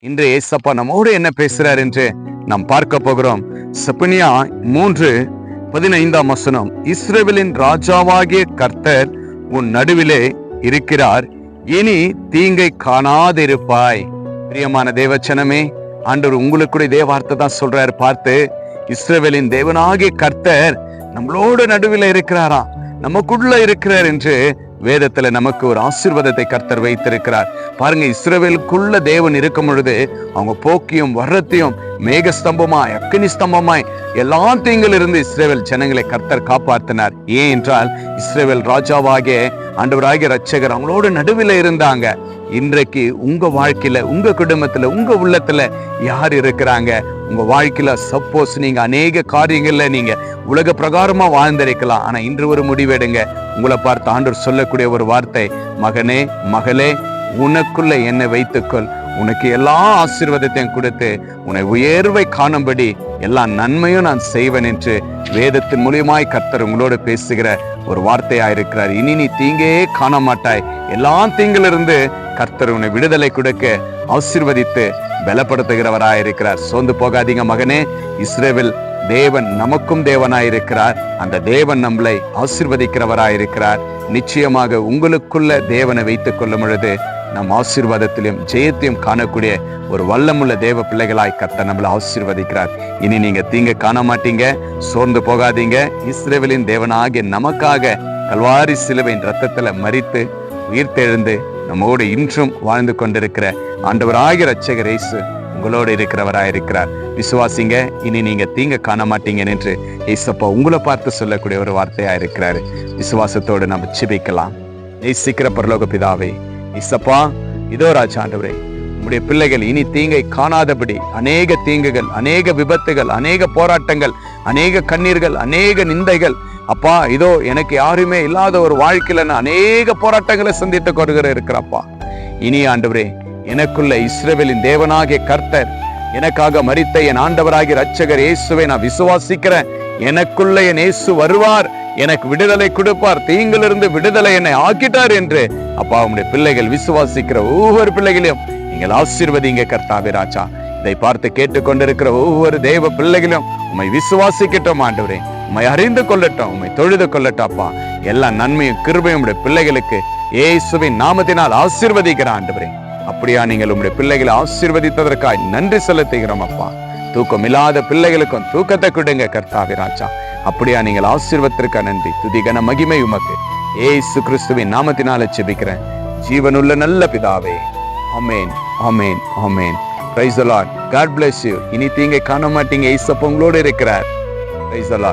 இன்று ஏசப்பா நம்மோடு என்ன பேசுறார் என்று நாம் பார்க்க போகிறோம். செப்பனியா 3:15 இஸ்ரவேலின் ராஜாவாகிய கர்த்தர் உன் நடுவிலே இருக்கிறார், இனி தீங்கை காணாதிருப்பாய். பிரியமான தேவச்சனமே, ஆண்டவர் உங்களுக்கு இதே வார்த்தை தான் சொல்றாரு. பார்த்து, இஸ்ரவேலின் தேவனாகிய கர்த்தர் நம்மளோட நடுவில் இருக்கிறாரா, நமக்குள்ள இருக்கிறார் என்று வேதத்துல நமக்கு ஒரு ஆசீர்வாதத்தை கர்த்தர் வைத்திருக்கிறார். பாருங்க, இஸ்ரவேலுக்குள்ள தேவன் இருக்கும் பொழுது அவங்க போக்கியும் வர்றத்தையும் மேகஸ்தம்பமாய் அக்கினி ஸ்தம்பமாய் எல்லா தீங்கிலிருந்து இஸ்ரவேல் ஜனங்களை கர்த்தர் காப்பாற்றினார். ஏன் என்றால் இஸ்ரவேல் ராஜாவாகிய ஆண்டவராகிய ரட்சகர் அவங்களோட நடுவில் இருந்தாங்க. இன்றைக்கு உங்க வாழ்க்கையில, உங்க குடும்பத்துல, உங்க உள்ளத்துல யார் இருக்கிறாங்க? உங்க வாழ்க்கையில சப்போஸ் நீங்க அநேக காரியங்கள்ல நீங்க உலக பிரகாரமா வாழ்ந்திருக்கலாம். ஆனா இன்று ஒரு முடிவெடுங்க. உங்களை பார்த்து ஆண்டவர் சொல்லக்கூடிய ஒரு வார்த்தை, மகனே மகளே, உனக்குள்ள என்னை வைத்துக்கொள், உனக்கு எல்லா ஆசீர்வாதத்தையும் கொடுத்து உன்னை உயர்வை காணும்படி எல்லா நன்மையும் நான் செய்வேன் என்று வேதத்தின் மூலியமாய் கர்த்தர் உங்களோடு பேசுகிற ஒரு வார்த்தையா இருக்கிறார். இனி நீ தீங்கே காண மாட்டாய். எல்லா தீங்கிலிருந்து கர்த்தர் உன்னை விடுதலை கொடுக்க ஆசீர்வதித்து பலப்படுத்துகிறவராயிருக்கிறார். சோர்ந்து போகாதீங்க மகனே. இஸ்ரவேல் தேவன் நமக்கும் தேவனாயிருக்கிறார். அந்த தேவன் நம்மளை ஆசீர்வதிக்கிறவராயிருக்கிறார். நிச்சயமாக உங்களுக்குள்ள தேவனை வைத்துக் கொள்ளும் பொழுது நம் ஆசீர்வாதத்திலும் ஜெயத்தையும் காணக்கூடிய ஒரு வல்லமுள்ள தேவ பிள்ளைகளாய் கர்த்தர் நம்மளை ஆசீர்வதிக்கிறார். இனி நீங்க தீங்க காண மாட்டீங்க. சோர்ந்து போகாதீங்க. இஸ்ரவேலின் தேவனாகிய நமக்காக கல்வாரி சிலுவையின் ரத்தத்துல மரித்து உயிர்த்தெழுந்து நம்மோடு இன்றும் வாழ்ந்து கொண்டிருக்கிற ஆண்டவராகிய ரட்சகர் இயேசு உங்களோடு இருக்கிறவராயிருக்கிறார். விசுவாசிங்க, இனி நீங்க தீங்க காண மாட்டீங்க என்று ஏசப்பா உங்களை பார்த்து சொல்லக்கூடிய ஒரு வார்த்தையா இருக்கிறாரு. விசுவாசத்தோடு நம்ம ஜெபிக்கலாம். நேசிக்கிற பரலோக பிதாவே, ஏசப்பா, இதோ ராஜா ஆண்டவரே, உம்முடைய பிள்ளைகள் இனி தீங்கை காணாதபடி அநேக தீங்குகள், அநேக விபத்துகள், அநேக போராட்டங்கள், அநேக கண்ணீர்கள், அநேக நிந்தைகள், அப்பா, இதோ எனக்கு யாருமே இல்லாத ஒரு வாழ்க்கையில நான் அநேக போராட்டங்களை சந்தித்து கொண்டு இருக்கிறப்பா. இனி ஆண்டவரே, எனக்குள்ள இஸ்ரவேலின் தேவனாகிய கர்த்தர் எனக்காக மரித்த என் ஆண்டவராகிய ரட்சகர் இயேசுவை நான் விசுவாசிக்கிறேன். எனக்குள்ள என் இயேசு வருவார், எனக்கு விடுதலை கொடுப்பார், தீங்கிலிருந்து விடுதலை என்னை ஆக்கிட்டார் என்று அப்பா உம்முடைய பிள்ளைகள் விசுவாசிக்கிற ஒவ்வொரு பிள்ளைகளையும் நீங்கள் ஆசீர்வதிங்க கர்த்தாவே ராஜா. இதை பார்த்து கேட்டுக்கொண்டிருக்கிற ஒவ்வொரு தேவ பிள்ளைகளும் உம்மை விசுவாசிக்கட்டும் ஆண்டவரே, உம்மை அறிந்து கொள்ளட்டும், உம்மை தொழுது கொள்ளட்டும் அப்பா. எல்லா நன்மையும் கிருபையும் உம்முடைய பிள்ளைகளுக்கு இயேசுவின் நாமத்தினால் ஆசீர்வதிக்கிற ஆண்டவரே. அப்படியா நீங்கள் உம்முடைய பிள்ளைகளை ஆசீர்வதித்ததற்காய் நன்றி செலுத்துகிறோம் அப்பா. தூக்கம் இல்லாத பிள்ளைகளுக்கும் தூக்கத்தை கொடுங்க கர்த்தாவே ராஜா. அப்படியா நீங்கள் ஆசீர்வத்திற்கா நன்றி. துதிகன மகிமை உமக்கு இயேசு கிறிஸ்துவின் நாமத்தினால ஜெபிக்கிறேன் ஜீவனுள்ள நல்ல பிதாவே. ஆமென், ஆமென், ஆமென். Praise the Lord. God bless you. இனி தீங்கை காண மாட்டீங்க. இயேசு உங்களோடு இருக்கிறார். Praise the Lord.